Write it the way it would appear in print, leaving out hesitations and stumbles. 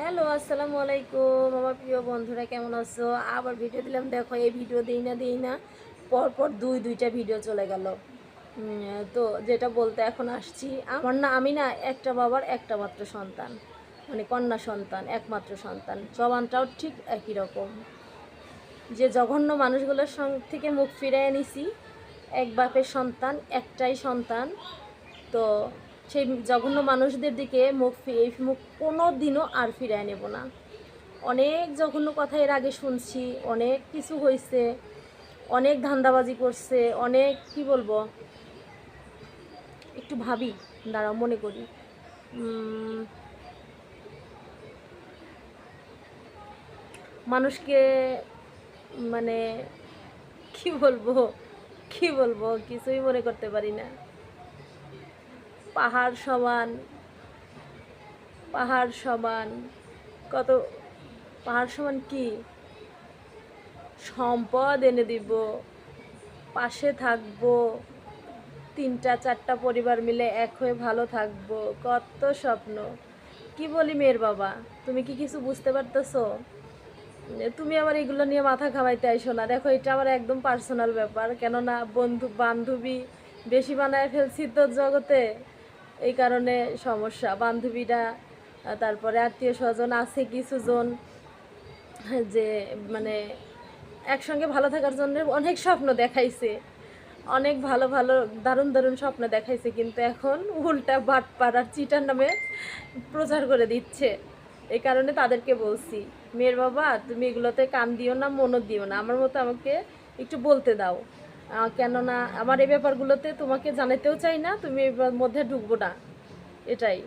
Hello, আসসালামু আলাইকুম আমার প্রিয় বন্ধুরা, কেমন আছো? আবার ভিডিও দিলাম। দেখো, এই ভিডিও দিই না পরপর দুইটা ভিডিও চলে গেল। তো যেটা বলতে এখন আসছি, আমি না একটা বাবার একটা মাত্র সন্তান, মানে কন্যা সন্তান, একমাত্র সন্তান। জবানটাও ঠিক একই রকম। যে জঘন্য মানুষগুলোর থেকে মুখ ফিরিয়ে নিছি, এক বাপের সন্তান, একটাই সন্তান। তো সেই জঘন্য মানুষদের দিকে এই মুখ কোনো দিনও আর ফিরিয়ে নেব না। অনেক জঘন্য কথা এর আগে শুনছি, অনেক কিছু হয়েছে, অনেক ধান্দাবাজি করছে, অনেক কি বলবো, একটু ভাবি, দাঁড়াও মনে করি। মানুষকে মানে কি বলবো কিছুই মনে করতে পারি না। পাহাড় সমান, পাহাড় সমান, কত পাহাড় সমান কি সম্পদ এনে দিব, পাশে থাকবো, 3-4টা পরিবার মিলে এক হয়ে ভালো থাকবো, কত স্বপ্ন। কি বলি মেয়ের বাবা, তুমি কি কিছু বুঝতে পারতেছো? তুমি আবার এগুলো নিয়ে মাথা ঘামাইতে আইসো না। দেখো, এটা আমার একদম পার্সোনাল ব্যাপার, কেননা বন্ধু বান্ধবী বেশি বানায় ফেলছি তো জগতে, এই কারণে সমস্যা। বান্ধবীরা, তারপরে আত্মীয় স্বজন আছে কিছুজন, যে মানে একসঙ্গে ভালো থাকার জন্য অনেক স্বপ্ন দেখাইছে, অনেক ভালো ভালো দারুণ দারুণ স্বপ্ন দেখাইছে, কিন্তু এখন উল্টা বাটপাড়ার আর চিটার নামে প্রচার করে দিচ্ছে। এই কারণে তাদেরকে বলছি, মেয়ের বাবা তুমি এগুলোতে কান দিও না, মনও দিও না, আমার মতো আমাকে একটু বলতে দাও। কেননা আমার এই ব্যাপারগুলোতে তোমাকে জানাতেও চাই না, তুমি এর মধ্যে ঢুকবো না, এটাই।